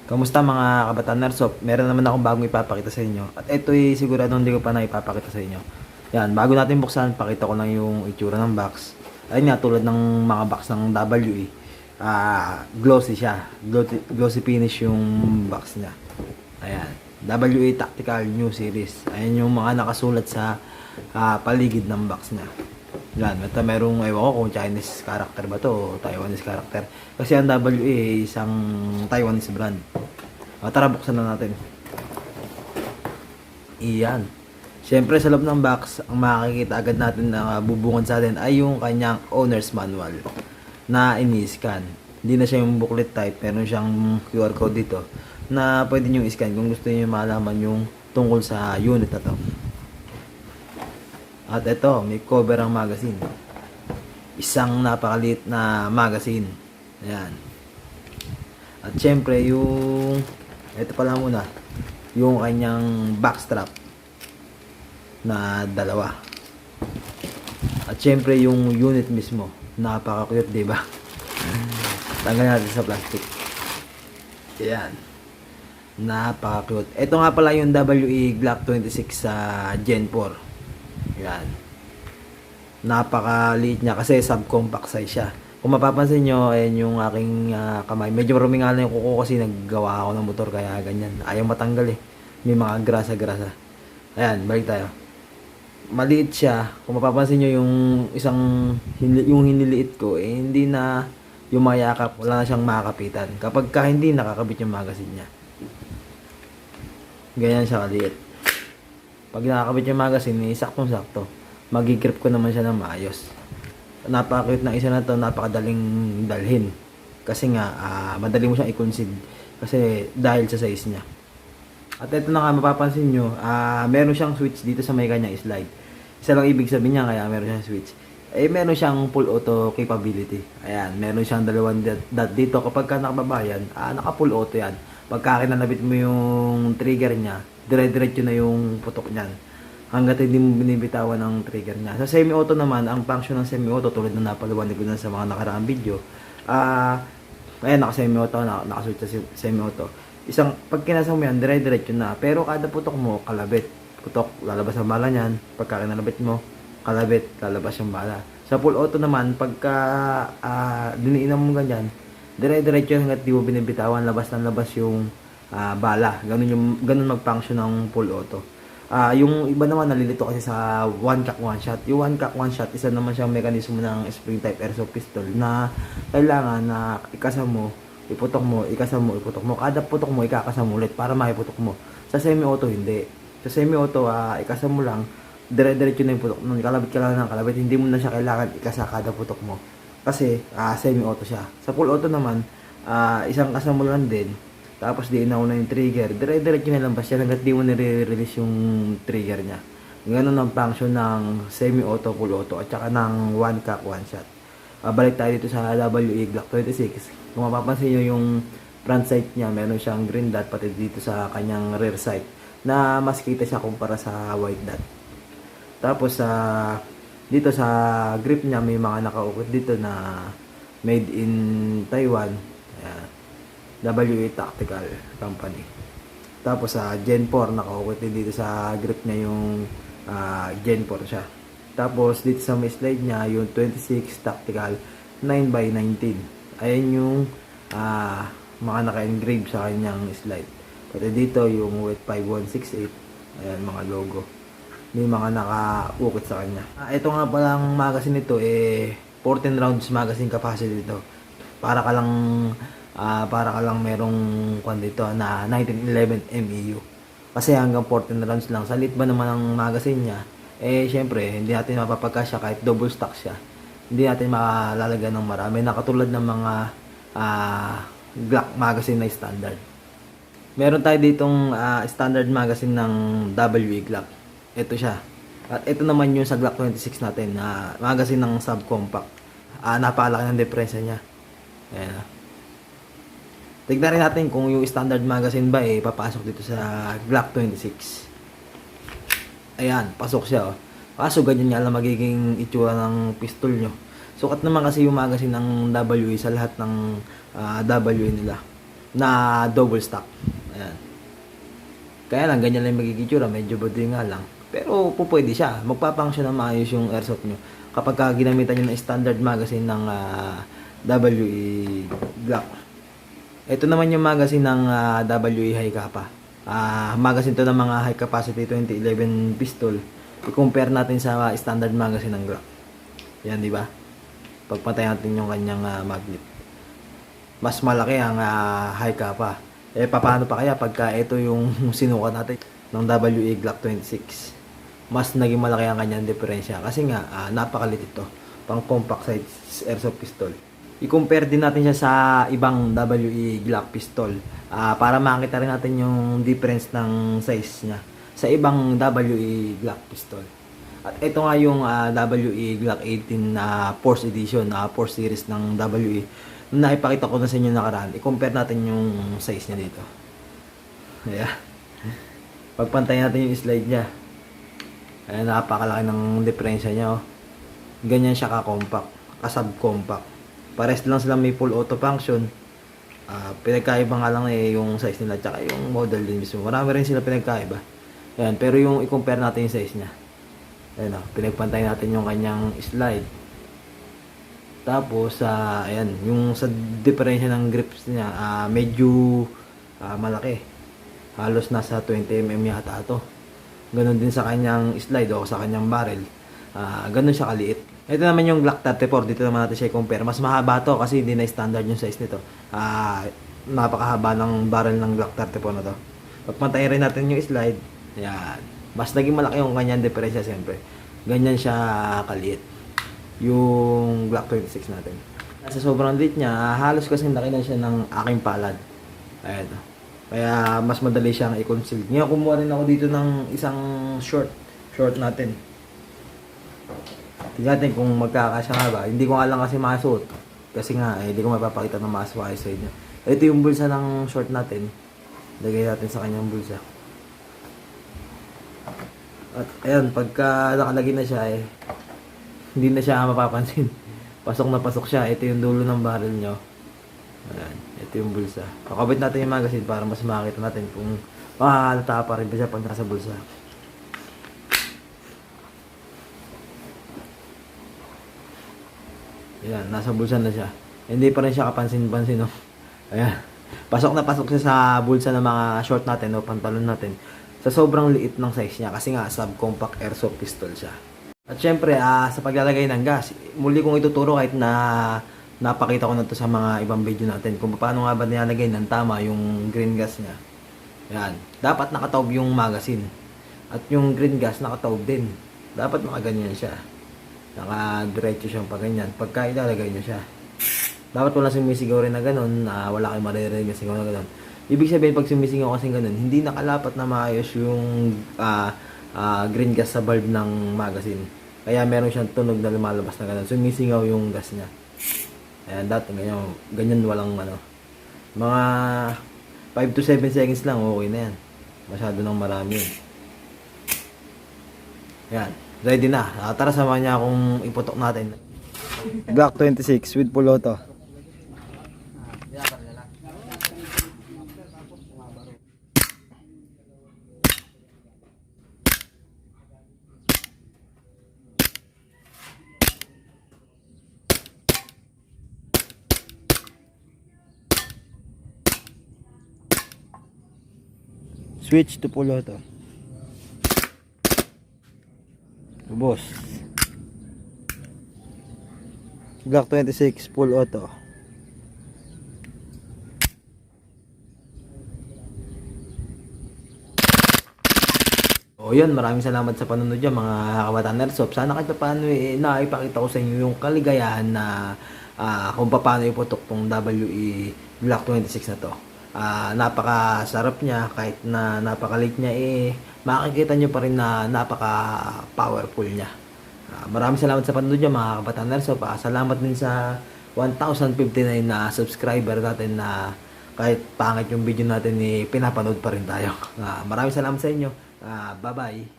Kamusta mga kabataan Airsoft? Meron naman akong bagong ipapakita sa inyo. At ito ay sigurado hindi ko pa na ipapakita sa inyo. Yan, bago natin buksan, pakita ko lang yung itsura ng box. Ayun nga, tulad ng mga box ng WE. Glossy siya. Glossy finish yung box niya. Ayan. WE Tactical New Series. Ayan yung mga nakasulat sa paligid ng box niya. Yan, ito merong, ewan ko kung Chinese character ba to o Taiwanese character. Kasi ang WE isang Taiwanese brand. Tara, buksan na natin. Iyan. Siyempre sa loob ng box, ang makikita agad natin na bubungad sa atin ay yung kanyang owner's manual na ini-scan. Hindi na siya yung booklet type, meron siyang QR code dito na pwede nyo i-scan kung gusto niyo malaman yung tungkol sa unit na to. At ito, may cover ang magazine. Isang napakaliit na magazine. Ayan. At syempre, ito pala muna, yung kanyang backstrap na dalawa. At syempre, yung unit mismo. Napaka-cute, diba? Tanggal natin sa plastic. Ayan. Napaka-cute. Ito nga pala yung WE Glock 26 sa Gen 4. Yan. Napakaliit niya kasi subcompact size siya. Kung mapapansin nyo, ayan yung aking kamay. Medyo marumi nga lang yung kuko kasi naggawa ako ng motor kaya ganyan. Ayaw matanggal eh. May mga grasa-grasa. Ayan, balik tayo. Maliit siya. Kung mapapansin nyo yung hiniliit ko, eh hindi na yung mayakap. Wala na siyang makakapitan. Kapag hindi nakakabit yung magazine niya. Ganyan siya kaliit. Pag nakakabit yung magazine, saktong-sakto. Magigrip ko naman siya ng maayos. Napaka-cute ng isa na to, napakadaling dalhin. Kasi nga, madali mo siyang i-conceive. Kasi dahil sa size niya. At ito na nga, mapapansin nyo, meron siyang switch dito sa may kanyang slide. Isa lang ibig sabihin niya, kaya meron siyang switch. Meron siyang full auto capability. Ayan, meron siyang dalawang dot dito. Kapag ka nakababayan, naka full auto yan. Pagka kinalabit mo yung trigger niya, dire-diretso na yung putok niyan. Hanggat hindi mo binibitawan ang trigger niya. Sa semi-auto naman, ang function ng semi-auto, tulad na napaliwanag ko na sa mga nakaraang video, ayan, naka-semi-auto, nakaswitch sa semi-auto. Pag kinasa mo yan, dire-diretso na. Pero kada putok mo, kalabit. Putok, lalabas ang bala niyan. Pagka kinalabit mo, kalabit, lalabas yung bala. Sa full auto naman, pagka diniinan mo ganyan, dire-diretso hanggat di mo binibitawan, labas ng labas yung bala. Ganun mag-function ng full auto. Yung iba naman nalilito kasi sa one cock one shot. Yung one cock one shot, isa naman siyang mekanismo ng spring type airsoft pistol na kailangan na ikasam mo, iputok mo, ikasam mo, iputok mo. Kada putok mo, ikakasam ulit para maiputok mo. Sa semi-auto, hindi. Sa semi-auto, ikasam mo lang, dire-diretso na yung putok. Nung kalabit ka lang ng kalabit, hindi mo na siya kailangan ikasa kada putok mo. Kasi semi-auto siya. Sa full auto naman, isang kasam mo lang din. Tapos di na yung trigger. Dire-diretso na lang ba siya hanggat di mo nire-release yung trigger niya. Ganun ang function ng semi-auto, full auto at saka ng one cock, one shot. Balik tayo dito sa WE Glock 26. Kung mapapansin nyo yung front sight niya, meron siyang green dot pati dito sa kanyang rear sight na mas kita siya kumpara sa white dot. Tapos dito sa grip niya may mga nakaukit dito na made in Taiwan. Ayan. WE Tactical Company. Tapos sa Gen 4 nakaukit din dito sa grip niya yung Gen 4 siya. Tapos dito sa may slide niya yung 26 Tactical 9x19. Ayan yung mga naka-engrave sa kanyang slide. Pati dito yung with 5168. Ayan mga logo. May mga nakaukit sa kanya. Ito nga palang magazine nito 14 rounds magazine capacity dito. Para ka lang merong kwan dito na 1911 MEU. Kasi hanggang 14 rounds lang. Sa lit ba naman ang magazine niya, syempre, hindi natin mapapagkasya kahit double stock siya. Hindi natin makalalagyan ng marami. Nakatulad ng mga Glock magazine na standard. Meron tayo ditong standard magazine ng WE Glock. Ito siya. At ito naman yung sa Glock 26 natin na magazine ng subcompact. Napakalaki ng diferensya niya. Ayan. Tignan rin natin kung yung standard magazine ba papasok dito sa Glock 26. Ayan, pasok siya. Kaso ganyan nga lang magiging itsura ng pistol nyo. Sukat naman kasi yung magazine ng WE sa lahat ng WE nila. na double stock. Ayan. Kaya lang, ganyan lang yung magiging itsura. Medyo body nga lang. Pero po pwede siya. Magpapangsyon na maayos yung airsoft nyo. Kapag ginamitan nyo ng standard magazine ng WE Glock. Ito naman yung magazine ng WE High Kappa. Magazine to ng mga high capacity 2011 pistol. I-compare natin sa standard magazine ng Glock. Yan, di ba? Pagpatay natin yung kanyang magnet. Mas malaki ang high kappa. Paano pa kaya pagka ito yung sinukat natin ng WE Glock 26? Mas naging malaki ang kanyang diferensya. Kasi nga, napakalit ito. Pang compact size airsoft pistol. I-compare din natin siya sa ibang WE Glock pistol. Para makita rin natin yung difference ng size niya sa ibang WE Glock pistol. At ito nga yung WE Glock 18 na Force Edition, Force Series ng WE. Na ipakita ko na sa inyo nakaraan. I-compare natin yung size niya dito. Ayan. Pagpantay natin yung slide niya. Ayan, napakalaki ng diferensya niya. Oh. Ganyan siya ka-compact, ka-subcompact. Pares lang sila may full auto function. Pinagkaiba nga lang yung size nila tsaka yung model din mismo. Marami rin sila pinagkaiba. Ayan, pero yung i-compare natin yung size niya. Ayan, pinagpantay natin yung kanyang slide. Tapos, ayan, yung sa diferensya ng grips niya, medyo malaki. Halos nasa 20mm yata ito. Ganon din sa kanyang slide o sa kanyang barrel. Ganon siya kaliit. Ito naman yung Glock 34. Dito naman natin siya i-compare. Mas mahaba to kasi hindi na standard yung size nito. Napakahaba ng barrel ng Glock 34 na to. Pagpantayin rin natin yung slide. Ayan. Mas naging malaki yung kanyang diferensya siyempre. Ganyan siya kaliit. Yung Glock 26 natin. Sa sobrang liit niya, halos kasi laki na siya ng aking palad. Ayan. Kaya mas madali siyang i-conceal. Ngayon kumuha rin ako dito ng isang short natin. Tingnan natin kung magkakasya nga ba. Hindi ko nga lang kasi masuot. Kasi nga, hindi ko mapapakita ng maaswa sa inyo. Ito yung bulsa ng short natin. Lagay natin sa kanyang bulsa. At ayan, pagka nakalagay na siya hindi na siya mapapansin. Pasok na pasok siya. Ito yung dulo ng barrel nyo. Ayan, ito yung bulsa. Pakabit natin yung magazine para mas makita natin kung makakalata pa rin ba siya pag nasa bulsa. Ayan, nasa bulsa na siya. Hindi pa rin siya kapansin-pansin, no? Ayan. Pasok na pasok siya sa bulsa ng mga short natin o pantalon natin. Sa sobrang liit ng size niya kasi nga subcompact airsoft pistol siya. At syempre, sa paglalagay ng gas, muli kong ituturo kahit na napakita ko na to sa mga ibang video natin kung paano nga ba nilalagay ng tama yung green gas niya. Ayan. Dapat nakataob yung magazine. At yung green gas nakataob din. Dapat nakaganyan siya. Naka-diretso siyang paganyan. Pagka ilalagay nyo siya. Dapat wala sumisigaw rin na ganun. Wala kayong maririnig na sigaw na ganun. Ibig sabihin, pag sumisigaw kasi ganun, hindi nakalapat na maayos yung green gas sa bulb ng magazine. Kaya meron siyang tunog na lumalabas na ganun. Sumisingaw yung gas niya. Ayan, dati ganyan walang mga 5 to 7 seconds lang, okay na yan. Masyado nang marami yun. Ayan. Ready na. Tara, samahan niya akong iputok natin. Glock 26 with full auto. Switch to full auto. Boss. Glock 26 full auto. O yun, maraming salamat sa panonood dyan mga kabataan airsoft. Sana kahit paano naipakita ko sa inyo yung kaligayahan na kung paano iputok tong WE Glock 26 na to. Napakasarap niya kahit na napakaliit niya makikita nyo pa rin na napaka-powerful niya. Maraming salamat sa panonood niyo mga kabataan airsoft. Salamat din sa 1,059 na subscriber natin na kahit pangit yung video natin pinapanood pa rin tayo. Maraming salamat sa inyo. Bye-bye.